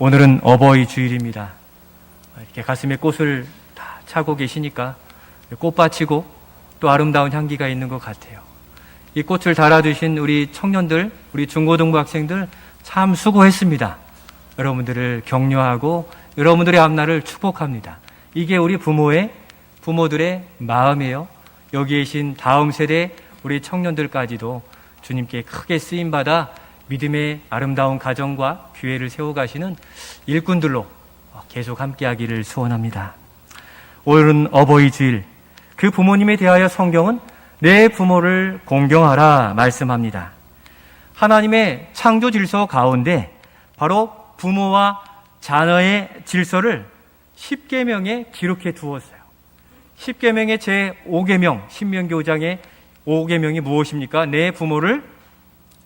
오늘은 어버이 주일입니다. 이렇게 가슴에 꽃을 다 차고 계시니까 꽃밭이고 또 아름다운 향기가 있는 것 같아요. 이 꽃을 달아주신 우리 청년들, 우리 중고등부 학생들 참 수고했습니다. 여러분들을 격려하고 여러분들의 앞날을 축복합니다. 이게 우리 부모들의 마음이에요. 여기 계신 다음 세대 우리 청년들까지도 주님께 크게 쓰임받아 믿음의 아름다운 가정과 교회를 세워가시는 일꾼들로 계속 함께하기를 소원합니다. 오늘은 어버이 주일, 그 부모님에 대하여 성경은 내 부모를 공경하라 말씀합니다. 하나님의 창조 질서 가운데 바로 부모와 자녀의 질서를 10계명에 기록해 두었어요. 10계명의 제5계명, 신명기 5장의 5계명이 무엇입니까? 내 부모를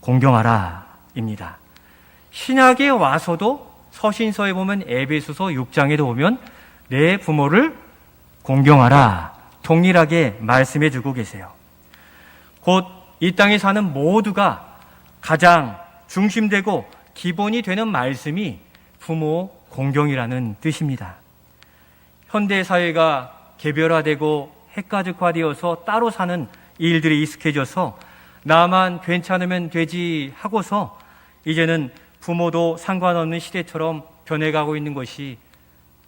공경하라 입니다. 신약에 와서도 서신서에 보면 에베소서 6장에도 보면 내 부모를 공경하라 동일하게 말씀해 주고 계세요. 곧 이 땅에 사는 모두가 가장 중심되고 기본이 되는 말씀이 부모 공경이라는 뜻입니다. 현대 사회가 개별화되고 핵가족화되어서 따로 사는 일들이 익숙해져서 나만 괜찮으면 되지 하고서 이제는 부모도 상관없는 시대처럼 변해가고 있는 것이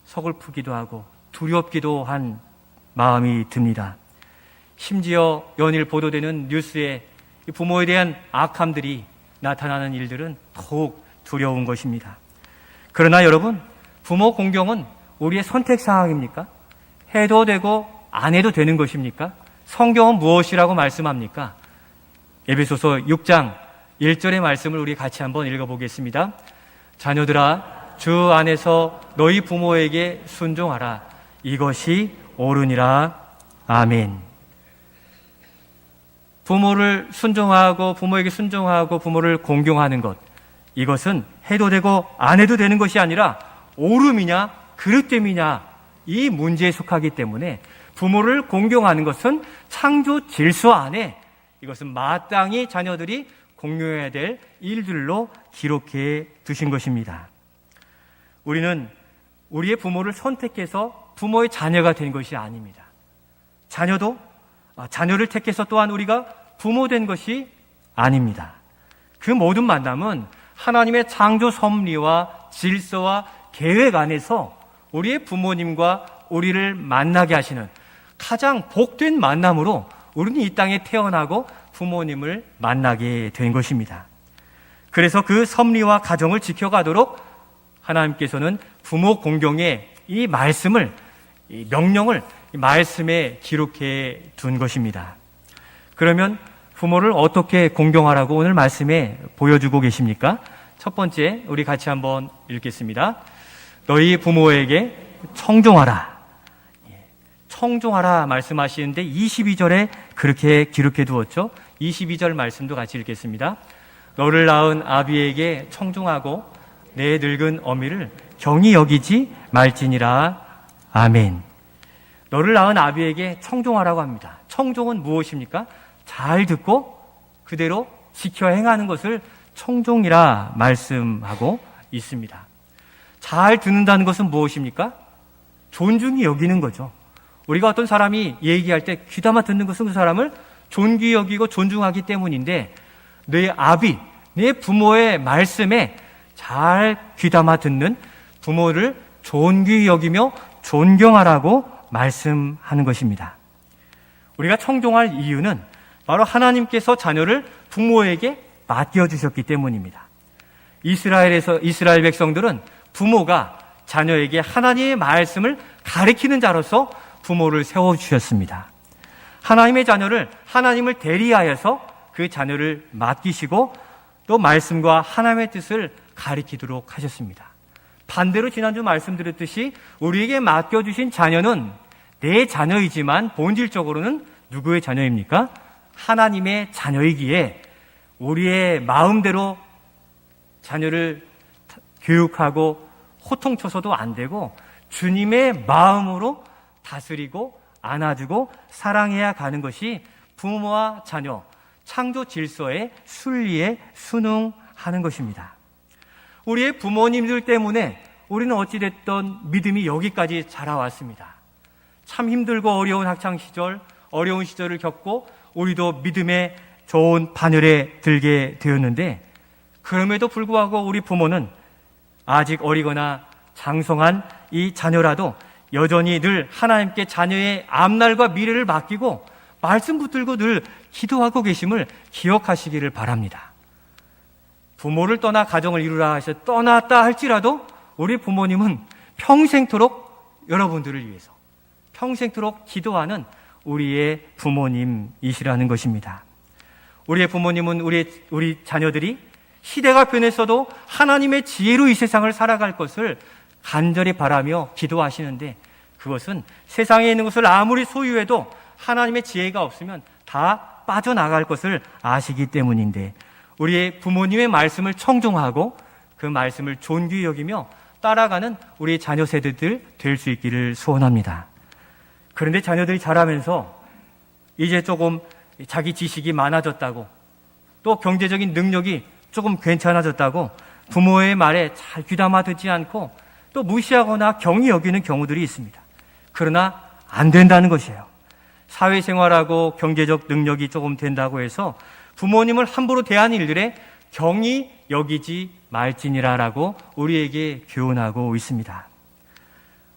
서글프기도 하고 두렵기도 한 마음이 듭니다. 심지어 연일 보도되는 뉴스에 부모에 대한 악함들이 나타나는 일들은 더욱 두려운 것입니다. 그러나 여러분, 부모 공경은 우리의 선택사항입니까? 해도 되고 안 해도 되는 것입니까? 성경은 무엇이라고 말씀합니까? 에베소서 6장 1절의 말씀을 우리 같이 한번 읽어보겠습니다. 자녀들아, 주 안에서 너희 부모에게 순종하라. 이것이 옳으니라. 아멘. 부모를 순종하고 부모에게 순종하고 부모를 공경하는 것, 이것은 해도 되고 안 해도 되는 것이 아니라 옳음이냐 그릇됨이냐 이 문제에 속하기 때문에 부모를 공경하는 것은 창조 질서 안에 이것은 마땅히 자녀들이 공경해야 될 일들로 기록해 두신 것입니다. 우리는 우리의 부모를 선택해서 부모의 자녀가 된 것이 아닙니다. 자녀를 택해서 또한 우리가 부모 된 것이 아닙니다. 그 모든 만남은 하나님의 창조 섭리와 질서와 계획 안에서 우리의 부모님과 우리를 만나게 하시는 가장 복된 만남으로 우리는 이 땅에 태어나고 부모님을 만나게 된 것입니다. 그래서 그 섭리와 가정을 지켜가도록 하나님께서는 부모 공경의 이 말씀을, 이 명령을 말씀에 기록해 둔 것입니다. 그러면 부모를 어떻게 공경하라고 오늘 말씀에 보여주고 계십니까? 첫 번째, 우리 같이 한번 읽겠습니다. 너희 부모에게 청종하라. 청종하라 말씀하시는데 22절에 그렇게 기록해 두었죠. 22절 말씀도 같이 읽겠습니다. 너를 낳은 아비에게 청종하고 내 늙은 어미를 경히 여기지 말지니라. 아멘. 너를 낳은 아비에게 청종하라고 합니다. 청종은 무엇입니까? 잘 듣고 그대로 지켜 행하는 것을 청종이라 말씀하고 있습니다. 잘 듣는다는 것은 무엇입니까? 존중히 여기는 거죠. 우리가 어떤 사람이 얘기할 때 귀담아 듣는 것은 그 사람을 존귀 여기고 존중하기 때문인데 내 아비, 내 부모의 말씀에 잘 귀담아 듣는 부모를 존귀 여기며 존경하라고 말씀하는 것입니다. 우리가 청종할 이유는 바로 하나님께서 자녀를 부모에게 맡겨주셨기 때문입니다. 이스라엘 백성들은 부모가 자녀에게 하나님의 말씀을 가르치는 자로서 부모를 세워주셨습니다. 하나님의 자녀를 하나님을 대리하여서 그 자녀를 맡기시고 또 말씀과 하나님의 뜻을 가르치도록 하셨습니다. 반대로 지난주 말씀드렸듯이 우리에게 맡겨주신 자녀는 내 자녀이지만 본질적으로는 누구의 자녀입니까? 하나님의 자녀이기에 우리의 마음대로 자녀를 교육하고 호통쳐서도 안 되고 주님의 마음으로 다스리고 안아주고 사랑해야 가는 것이 부모와 자녀, 창조 질서의 순리에 순응하는 것입니다. 우리의 부모님들 때문에 우리는 어찌됐든 믿음이 여기까지 자라왔습니다. 참 힘들고 어려운 학창시절, 어려운 시절을 겪고 우리도 믿음의 좋은 바늘에 들게 되었는데, 그럼에도 불구하고 우리 부모는 아직 어리거나 장성한 이 자녀라도 여전히 늘 하나님께 자녀의 앞날과 미래를 맡기고 말씀 붙들고 늘 기도하고 계심을 기억하시기를 바랍니다. 부모를 떠나 가정을 이루라 하셔 떠났다 할지라도 우리 부모님은 평생토록 여러분들을 위해서 평생토록 기도하는 우리의 부모님이시라는 것입니다. 우리의 부모님은 우리 자녀들이 시대가 변했어도 하나님의 지혜로 이 세상을 살아갈 것을 간절히 바라며 기도하시는데, 그것은 세상에 있는 것을 아무리 소유해도 하나님의 지혜가 없으면 다 빠져나갈 것을 아시기 때문인데, 우리의 부모님의 말씀을 청종하고 그 말씀을 존귀히 여기며 따라가는 우리 자녀 세대들 될 수 있기를 소원합니다. 그런데 자녀들이 자라면서 이제 조금 자기 지식이 많아졌다고, 또 경제적인 능력이 조금 괜찮아졌다고 부모의 말에 잘 귀담아 듣지 않고 또 무시하거나 경히 여기는 경우들이 있습니다. 그러나 안 된다는 것이에요. 사회생활하고 경제적 능력이 조금 된다고 해서 부모님을 함부로 대하는 일들에 경히 여기지 말지니라라고 우리에게 교훈하고 있습니다.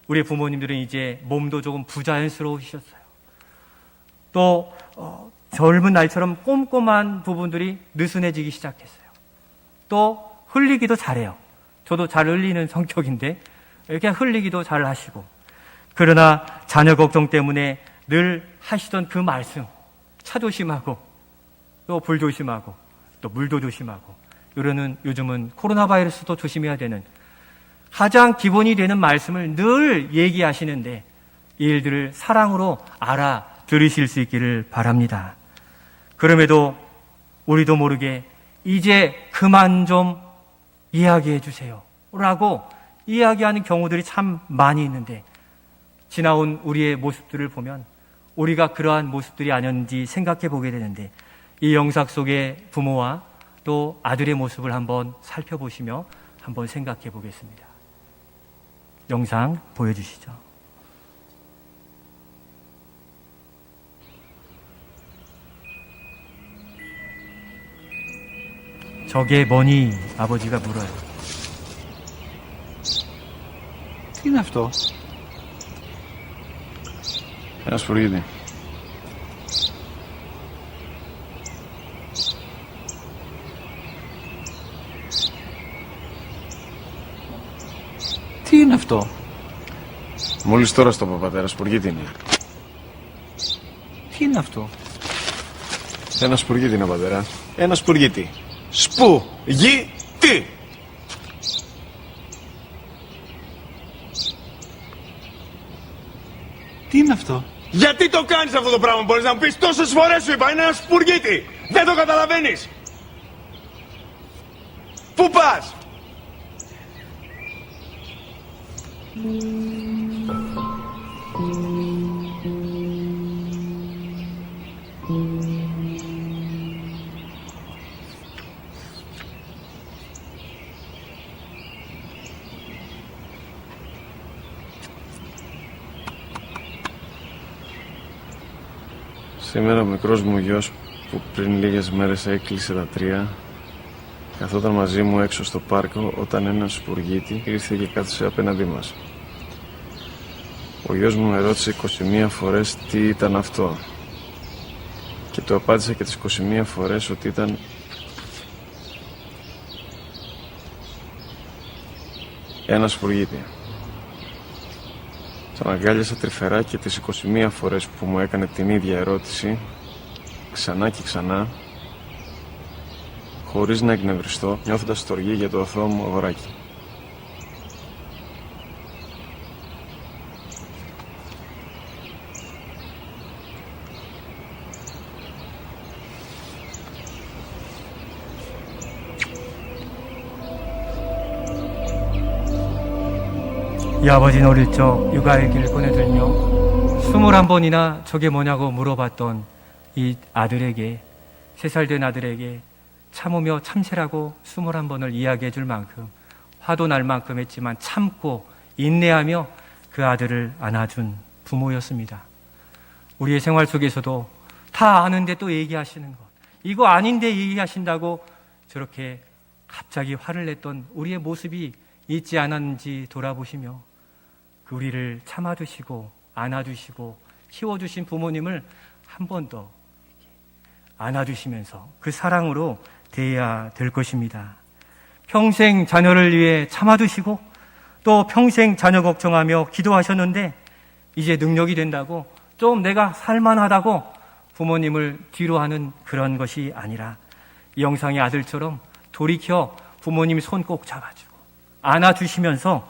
우리 부모님들은 이제 몸도 조금 부자연스러우셨어요. 또 젊은 날처럼 꼼꼼한 부분들이 느슨해지기 시작했어요. 또 흘리기도 잘해요. 저도 잘 흘리는 성격인데 이렇게 흘리기도 잘 하시고, 그러나 자녀 걱정 때문에 늘 하시던 그 말씀, 차 조심하고 또 불 조심하고 또 물도 조심하고, 이러는 요즘은 코로나 바이러스도 조심해야 되는 가장 기본이 되는 말씀을 늘 얘기하시는데, 이 일들을 사랑으로 알아들으실 수 있기를 바랍니다. 그럼에도 우리도 모르게 이제 그만 좀 이야기해 주세요 라고 이야기하는 경우들이 참 많이 있는데, 지나온 우리의 모습들을 보면 우리가 그러한 모습들이 아니었는지 생각해 보게 되는데, 이 영상 속의 부모와 또 아들의 모습을 한번 살펴보시며 한번 생각해 보겠습니다. 영상 보여주시죠. 저게 뭐니? 아버지가 물어요. Τι είναι αυτό? Ένα σφουργίτι. Τι είναι αυτό? Μόλις τώρα στο πατέρα, σφουργίτι είναι. Τι είναι αυτό? Ένα σφουργίτι είναι, πατέρα. Ένα σφουργίτι. Σπου-γι-τι! Τι είναι αυτό? Γιατί το κάνεις αυτό το πράγμα, μπορείς να μου πεις? Τόσες φορές σου είπα, είναι ένα σπουργίτι! Δεν το καταλαβαίνεις! Πού πας? Σήμερα ο μικρός μου γιος που πριν λίγες μέρες έκλεισε τα 3 καθόταν μαζί μου έξω στο πάρκο όταν ένας σπουργίτη ήρθε και κάθισε απέναντί μας. Ο γιος μου με ρώτησε 21 φορές τι ήταν αυτό και του απάντησα και τις 21 φορές ότι ήταν ένα σπουργίτη. Τον αγκάλιασα τρυφερά και τις 21 φορές που μου έκανε την ίδια ερώτηση, ξανά και ξανά, χωρίς να εκνευριστώ, νιώθοντας στοργή για το αθώο μου αγοράκι. 이 아버지는 어릴 적 육아의 길을 꺼내들며 21번이나 저게 뭐냐고 물어봤던 이 아들에게, 3살 된 아들에게 참으며 참새라고 21번을 이야기해 줄 만큼 화도 날 만큼 했지만 참고 인내하며 그 아들을 안아준 부모였습니다. 우리의 생활 속에서도 다 아는데 또 얘기하시는 것, 이거 아닌데 얘기하신다고 저렇게 갑자기 화를 냈던 우리의 모습이 있지 않았는지 돌아보시며 그 우리를 참아주시고 안아주시고 키워주신 부모님을 한 번 더 안아주시면서 그 사랑으로 대해야 될 것입니다. 평생 자녀를 위해 참아주시고 또 평생 자녀 걱정하며 기도하셨는데 이제 능력이 된다고 좀 내가 살만하다고 부모님을 뒤로 하는 그런 것이 아니라 이 영상의 아들처럼 돌이켜 부모님 손 꼭 잡아주고 안아주시면서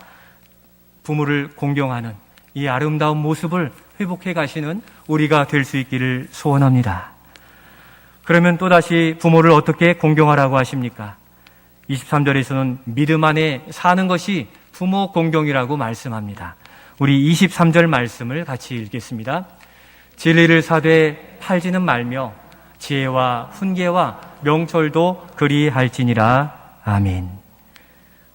부모를 공경하는 이 아름다운 모습을 회복해 가시는 우리가 될 수 있기를 소원합니다. 그러면 또다시 부모를 어떻게 공경하라고 하십니까? 23절에서는 믿음 안에 사는 것이 부모 공경이라고 말씀합니다. 우리 23절 말씀을 같이 읽겠습니다. 진리를 사되 팔지는 말며 지혜와 훈계와 명철도 그리할지니라. 아멘.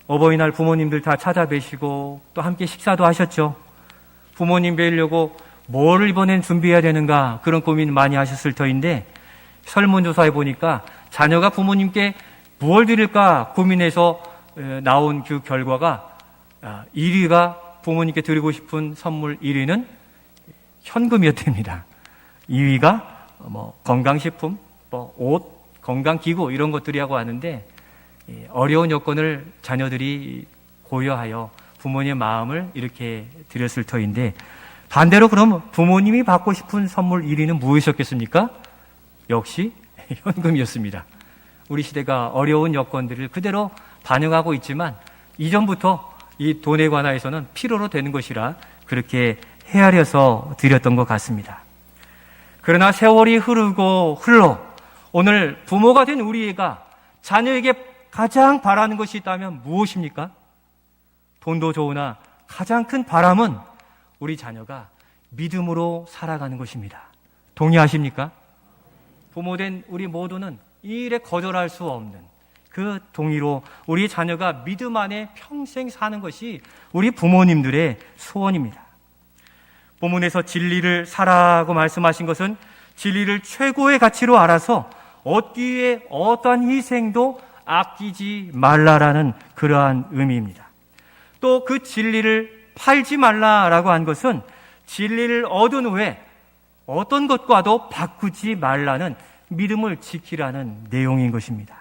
어버이날 부모님들 다 찾아뵈시고 또 함께 식사도 하셨죠. 부모님 뵈려고 뭘 이번엔 준비해야 되는가 그런 고민 많이 하셨을 터인데 설문조사해 보니까 자녀가 부모님께 무엇 드릴까 고민해서 나온 그 결과가 1위가 부모님께 드리고 싶은 선물 1위는 현금이었답니다. 2위가 건강식품, 옷, 건강기구 이런 것들이라고 하는데 어려운 여건을 자녀들이 고려하여 부모님의 마음을 이렇게 드렸을 터인데 반대로 그럼 부모님이 받고 싶은 선물 1위는 무엇이었겠습니까? 역시 현금이었습니다. 우리 시대가 어려운 여건들을 그대로 반영하고 있지만 이전부터 이 돈에 관하여서는 필요로 되는 것이라 그렇게 헤아려서 드렸던 것 같습니다. 그러나 세월이 흐르고 흘러 오늘 부모가 된 우리가 자녀에게 가장 바라는 것이 있다면 무엇입니까? 돈도 좋으나 가장 큰 바람은 우리 자녀가 믿음으로 살아가는 것입니다. 동의하십니까? 부모된 우리 모두는 이 일에 거절할 수 없는 그 동의로 우리 자녀가 믿음 안에 평생 사는 것이 우리 부모님들의 소원입니다. 본문에서 진리를 사라고 말씀하신 것은 진리를 최고의 가치로 알아서 얻기 위해 어떠한 희생도 아끼지 말라라는 그러한 의미입니다. 또 그 진리를 팔지 말라라고 한 것은 진리를 얻은 후에 어떤 것과도 바꾸지 말라는 믿음을 지키라는 내용인 것입니다.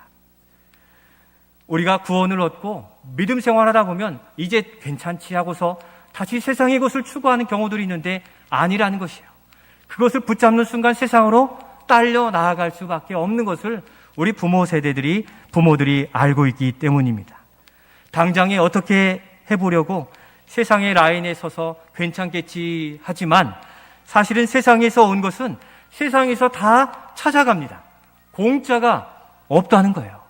우리가 구원을 얻고 믿음 생활하다 보면 이제 괜찮지 하고서 다시 세상의 것을 추구하는 경우들이 있는데 아니라는 것이에요. 그것을 붙잡는 순간 세상으로 딸려 나아갈 수밖에 없는 것을 우리 부모들이 알고 있기 때문입니다. 당장에 어떻게 해보려고 세상의 라인에 서서 괜찮겠지 하지만 사실은 세상에서 온 것은 세상에서 다 찾아갑니다. 공짜가 없다는 거예요.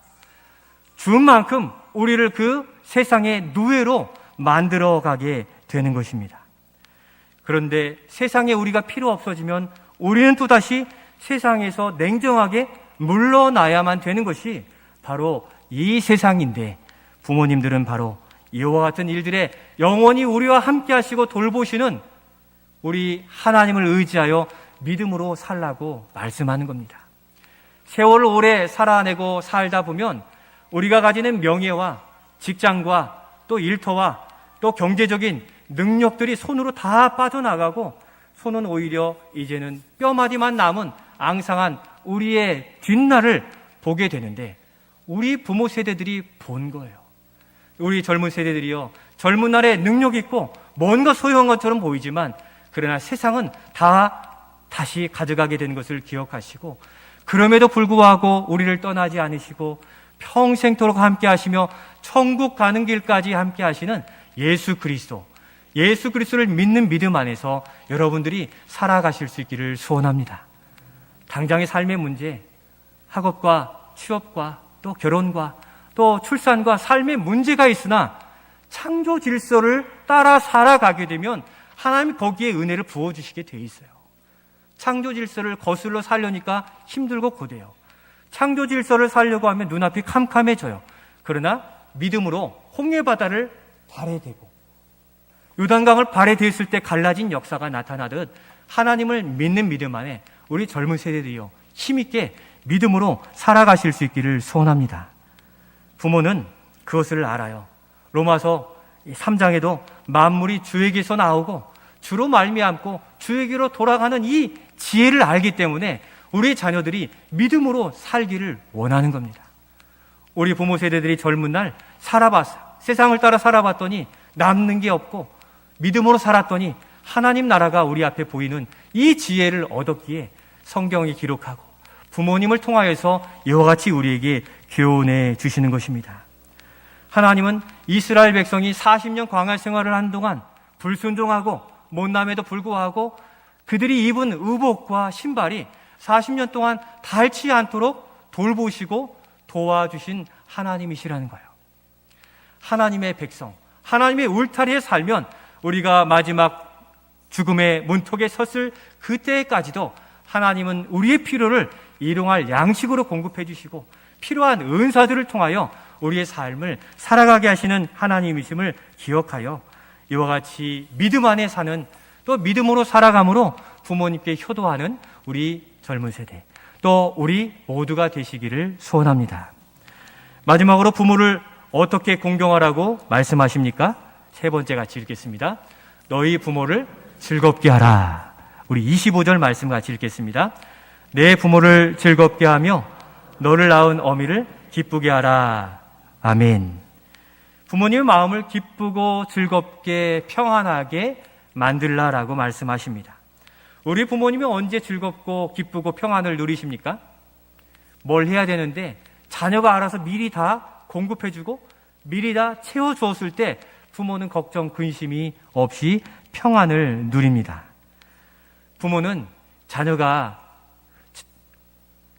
준 만큼 우리를 그 세상의 누에로 만들어가게 되는 것입니다. 그런데 세상에 우리가 필요 없어지면 우리는 또다시 세상에서 냉정하게 물러나야만 되는 것이 바로 이 세상인데 부모님들은 바로 이와 같은 일들에 영원히 우리와 함께 하시고 돌보시는 우리 하나님을 의지하여 믿음으로 살라고 말씀하는 겁니다. 세월을 오래 살아내고 살다 보면 우리가 가지는 명예와 직장과 또 일터와 또 경제적인 능력들이 손으로 다 빠져나가고 손은 오히려 이제는 뼈마디만 남은 앙상한 우리의 뒷날을 보게 되는데 우리 부모 세대들이 본 거예요. 우리 젊은 세대들이요, 젊은 날에 능력 있고 뭔가 소유한 것처럼 보이지만 그러나 세상은 다 다시 가져가게 되는 것을 기억하시고 그럼에도 불구하고 우리를 떠나지 않으시고 평생토록 함께 하시며 천국 가는 길까지 함께 하시는 예수 그리스도를 믿는 믿음 안에서 여러분들이 살아가실 수 있기를 소원합니다. 당장의 삶의 문제, 학업과 취업과 또 결혼과 또 출산과 삶의 문제가 있으나 창조 질서를 따라 살아가게 되면 하나님이 거기에 은혜를 부어주시게 돼 있어요. 창조 질서를 거슬러 살려니까 힘들고 고돼요. 창조 질서를 살려고 하면 눈앞이 캄캄해져요. 그러나 믿음으로 홍해바다를 발에 대고 요단강을 발에 댔을 때 갈라진 역사가 나타나듯 하나님을 믿는 믿음 안에 우리 젊은 세대들이요 힘있게 믿음으로 살아가실 수 있기를 소원합니다. 부모는 그것을 알아요. 로마서 3장에도 만물이 주에게서 나오고 주로 말미암고 주에게로 돌아가는 이 지혜를 알기 때문에 우리 자녀들이 믿음으로 살기를 원하는 겁니다. 우리 부모 세대들이 젊은 날 살아봤어요. 세상을 따라 살아봤더니 남는 게 없고 믿음으로 살았더니 하나님 나라가 우리 앞에 보이는 이 지혜를 얻었기에 성경이 기록하고 부모님을 통하여서 이와 같이 우리에게 교훈해 주시는 것입니다. 하나님은 이스라엘 백성이 40년 광야 생활을 한 동안 불순종하고 못남에도 불구하고 그들이 입은 의복과 신발이 40년 동안 닳지 않도록 돌보시고 도와주신 하나님이시라는 거예요. 하나님의 백성, 하나님의 울타리에 살면 우리가 마지막 죽음의 문턱에 섰을 그때까지도 하나님은 우리의 필요를 일용할 양식으로 공급해 주시고 필요한 은사들을 통하여 우리의 삶을 살아가게 하시는 하나님이심을 기억하여 이와 같이 믿음 안에 사는 또 믿음으로 살아감으로 부모님께 효도하는 우리 젊은 세대 또 우리 모두가 되시기를 소원합니다. 마지막으로 부모를 어떻게 공경하라고 말씀하십니까? 세 번째 같이 읽겠습니다. 너희 부모를 즐겁게 하라. 우리 25절 말씀 같이 읽겠습니다. 내 부모를 즐겁게 하며 너를 낳은 어미를 기쁘게 하라. 아멘. 부모님의 마음을 기쁘고 즐겁게 평안하게 만들라라고 말씀하십니다. 우리 부모님이 언제 즐겁고 기쁘고 평안을 누리십니까? 뭘 해야 되는데 자녀가 알아서 미리 다 공급해주고 미리 다 채워주었을 때 부모는 걱정, 근심이 없이 평안을 누립니다. 부모는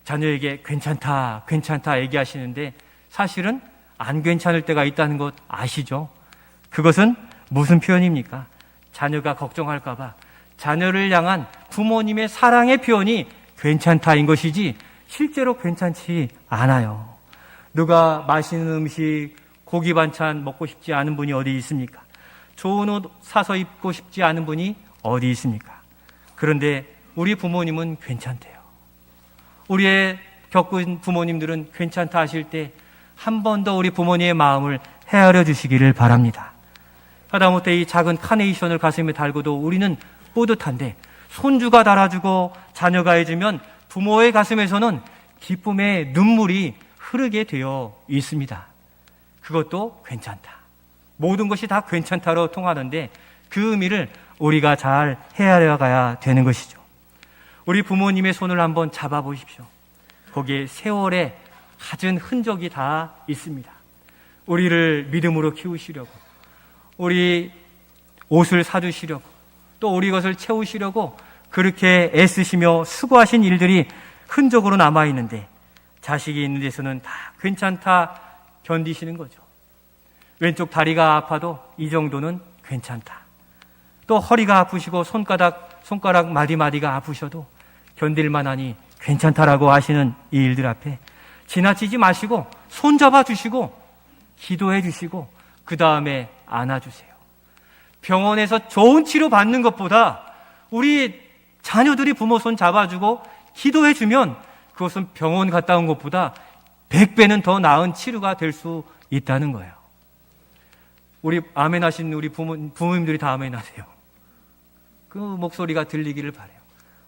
자녀에게 괜찮다, 괜찮다 얘기하시는데 사실은 안 괜찮을 때가 있다는 것 아시죠? 그것은 무슨 표현입니까? 자녀가 걱정할까봐 자녀를 향한 부모님의 사랑의 표현이 괜찮다인 것이지 실제로 괜찮지 않아요. 누가 맛있는 음식, 고기 반찬 먹고 싶지 않은 분이 어디 있습니까? 좋은 옷 사서 입고 싶지 않은 분이 어디 있습니까? 그런데 우리 부모님은 괜찮대요. 우리의 겪은 부모님들은 괜찮다 하실 때 한 번 더 우리 부모님의 마음을 헤아려 주시기를 바랍니다. 하다못해 이 작은 카네이션을 가슴에 달고도 우리는 뿌듯한데 손주가 달아주고 자녀가 해주면 부모의 가슴에서는 기쁨의 눈물이 흐르게 되어 있습니다. 그것도 괜찮다. 모든 것이 다 괜찮다로 통하는데 그 의미를 우리가 잘 헤아려 가야 되는 것이죠. 우리 부모님의 손을 한번 잡아보십시오. 거기에 세월의 갖은 흔적이 다 있습니다. 우리를 믿음으로 키우시려고, 우리 옷을 사주시려고, 또 우리 것을 채우시려고 그렇게 애쓰시며 수고하신 일들이 흔적으로 남아있는데 자식이 있는 데서는 다 괜찮다 견디시는 거죠. 왼쪽 다리가 아파도 이 정도는 괜찮다. 또 허리가 아프시고 손가락 마디마디가 아프셔도 견딜만하니 괜찮다라고 하시는 이 일들 앞에 지나치지 마시고 손잡아 주시고 기도해 주시고 그 다음에 안아주세요. 병원에서 좋은 치료 받는 것보다 우리 자녀들이 부모 손 잡아주고 기도해 주면 그것은 병원 갔다 온 것보다 100배는 더 나은 치료가 될 수 있다는 거예요. 우리 아멘 하신 우리 부모님들이 다 아멘 하세요. 그 목소리가 들리기를 바라요.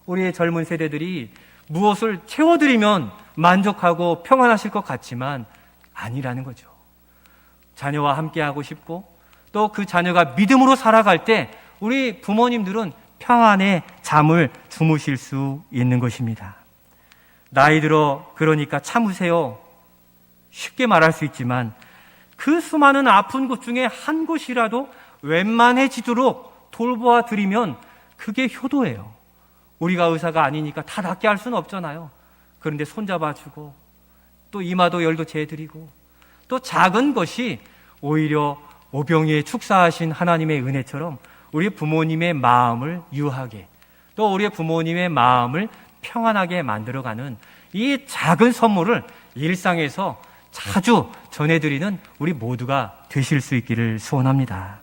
우리의 젊은 세대들이 무엇을 채워드리면 만족하고 평안하실 것 같지만 아니라는 거죠. 자녀와 함께하고 싶고 또 그 자녀가 믿음으로 살아갈 때 우리 부모님들은 평안의 잠을 주무실 수 있는 것입니다. 나이 들어 그러니까 참으세요. 쉽게 말할 수 있지만 그 수많은 아픈 곳 중에 한 곳이라도 웬만해지도록 돌보아 드리면 그게 효도예요. 우리가 의사가 아니니까 다 낫게 할 수는 없잖아요. 그런데 손잡아주고 또 이마도 열도 재드리고 또 작은 것이 오히려 오병이에 축사하신 하나님의 은혜처럼 우리 부모님의 마음을 유하게 또 우리 부모님의 마음을 평안하게 만들어가는 이 작은 선물을 일상에서 자주 전해드리는 우리 모두가 되실 수 있기를 소원합니다.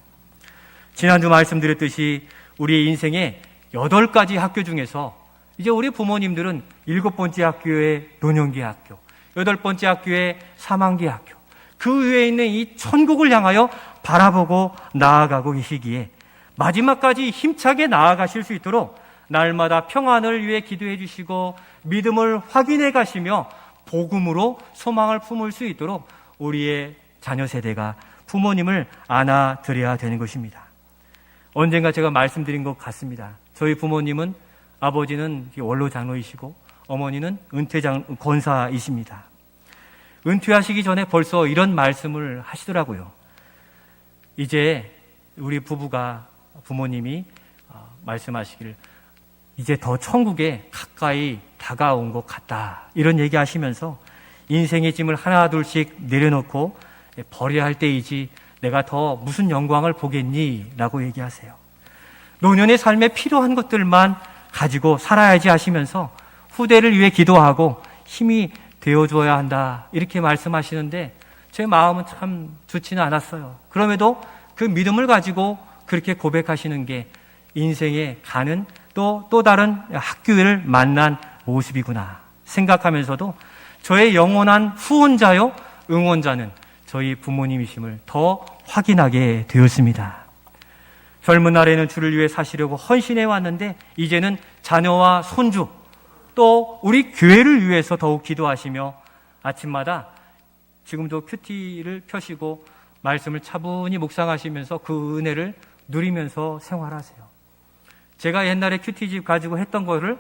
지난주 말씀드렸듯이 우리 인생의 8가지 학교 중에서 이제 우리 부모님들은 7번째 학교의 노년기 학교, 8번째 학교의 사망기 학교, 그 위에 있는 이 천국을 향하여 바라보고 나아가고 계시기에 마지막까지 힘차게 나아가실 수 있도록 날마다 평안을 위해 기도해 주시고 믿음을 확인해 가시며 복음으로 소망을 품을 수 있도록 우리의 자녀 세대가 부모님을 안아드려야 되는 것입니다. 언젠가 제가 말씀드린 것 같습니다. 저희 부모님은 아버지는 원로 장로이시고 어머니는 권사이십니다. 은퇴하시기 전에 벌써 이런 말씀을 하시더라고요. 이제 우리 부모님이 말씀하시기를 이제 더 천국에 가까이 다가온 것 같다, 이런 얘기하시면서 인생의 짐을 하나 둘씩 내려놓고 버려야 할 때이지 내가 더 무슨 영광을 보겠니? 라고 얘기하세요. 노년의 삶에 필요한 것들만 가지고 살아야지 하시면서 후대를 위해 기도하고 힘이 되어줘야 한다, 이렇게 말씀하시는데 제 마음은 참 좋지는 않았어요. 그럼에도 그 믿음을 가지고 그렇게 고백하시는 게 인생에 가는 또 다른 학교를 만난 모습이구나 생각하면서도 저의 영원한 후원자요 응원자는 저희 부모님이심을 더 확인하게 되었습니다. 젊은 날에는 주를 위해 사시려고 헌신해 왔는데 이제는 자녀와 손주 또 우리 교회를 위해서 더욱 기도하시며 아침마다 지금도 큐티를 펴시고 말씀을 차분히 묵상하시면서 그 은혜를 누리면서 생활하세요. 제가 옛날에 큐티집 가지고 했던 거를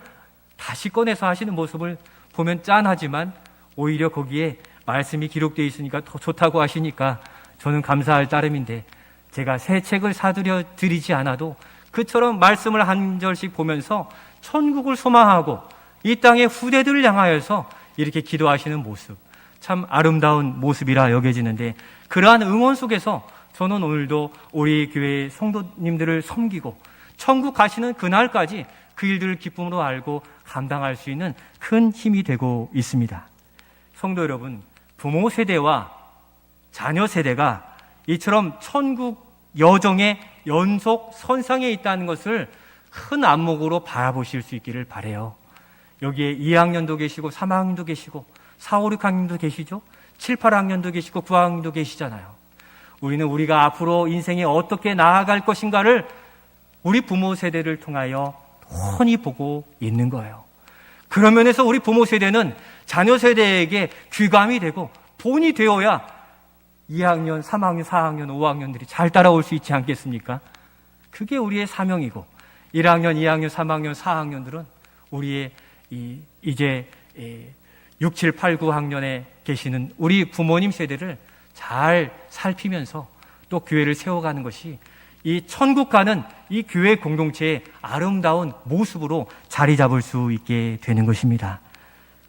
다시 꺼내서 하시는 모습을 보면 짠하지만 오히려 거기에 말씀이 기록되어 있으니까 더 좋다고 하시니까 저는 감사할 따름인데 제가 새 책을 사드려 드리지 않아도 그처럼 말씀을 한 절씩 보면서 천국을 소망하고 이 땅의 후대들을 향하여서 이렇게 기도하시는 모습, 참 아름다운 모습이라 여겨지는데 그러한 응원 속에서 저는 오늘도 우리 교회의 성도님들을 섬기고 천국 가시는 그날까지 그 일들을 기쁨으로 알고 감당할 수 있는 큰 힘이 되고 있습니다. 성도 여러분, 부모 세대와 자녀 세대가 이처럼 천국 여정의 연속 선상에 있다는 것을 큰 안목으로 바라보실 수 있기를 바라요. 여기에 2학년도 계시고 3학년도 계시고 4, 5, 6학년도 계시죠? 7, 8학년도 계시고 9학년도 계시잖아요. 우리는 우리가 앞으로 인생에 어떻게 나아갈 것인가를 우리 부모 세대를 통하여 훤히 보고 있는 거예요. 그런 면에서 우리 부모 세대는 자녀 세대에게 귀감이 되고 본이 되어야 2학년, 3학년, 4학년, 5학년들이 잘 따라올 수 있지 않겠습니까? 그게 우리의 사명이고 1학년, 2학년, 3학년, 4학년들은 우리의 이제 6, 7, 8, 9학년에 계시는 우리 부모님 세대를 잘 살피면서 또 교회를 세워가는 것이 이 천국 가는 이 교회 공동체의 아름다운 모습으로 자리 잡을 수 있게 되는 것입니다.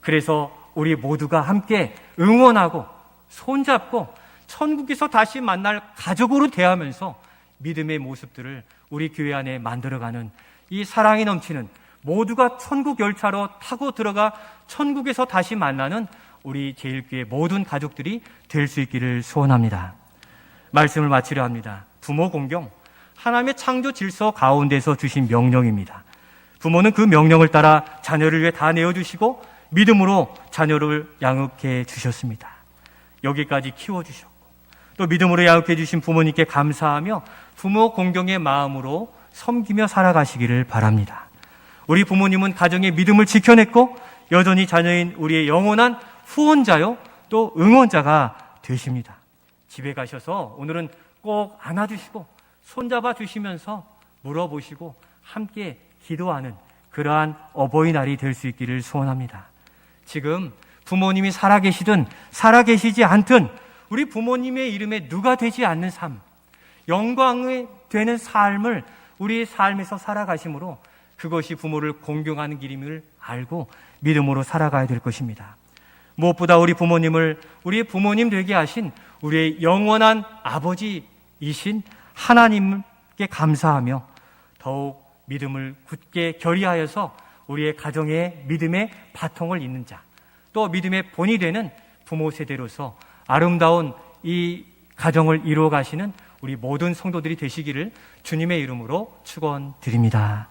그래서 우리 모두가 함께 응원하고 손잡고 천국에서 다시 만날 가족으로 대하면서 믿음의 모습들을 우리 교회 안에 만들어가는 이 사랑이 넘치는 모두가 천국 열차로 타고 들어가 천국에서 다시 만나는 우리 제일교회 모든 가족들이 될 수 있기를 소원합니다. 말씀을 마치려 합니다. 부모 공경, 하나님의 창조 질서 가운데서 주신 명령입니다. 부모는 그 명령을 따라 자녀를 위해 다 내어주시고 믿음으로 자녀를 양육해 주셨습니다. 여기까지 키워주셨고 또 믿음으로 양육해 주신 부모님께 감사하며 부모 공경의 마음으로 섬기며 살아가시기를 바랍니다. 우리 부모님은 가정의 믿음을 지켜냈고 여전히 자녀인 우리의 영원한 후원자요 또 응원자가 되십니다. 집에 가셔서 오늘은 꼭 안아주시고 손잡아 주시면서 물어보시고 함께 기도하는 그러한 어버이날이 될 수 있기를 소원합니다. 지금 부모님이 살아계시든 살아계시지 않든 우리 부모님의 이름에 누가 되지 않는 삶, 영광이 되는 삶을 우리의 삶에서 살아가심으로 그것이 부모를 공경하는 길임을 알고 믿음으로 살아가야 될 것입니다. 무엇보다 우리 부모님을 우리의 부모님 되게 하신 우리의 영원한 아버지이신 하나님께 감사하며 더욱 믿음을 굳게 결의하여서 우리의 가정에 믿음의 바통을 잇는 자, 또 믿음의 본이 되는 부모 세대로서 아름다운 이 가정을 이루어 가시는 우리 모든 성도들이 되시기를 주님의 이름으로 축원드립니다.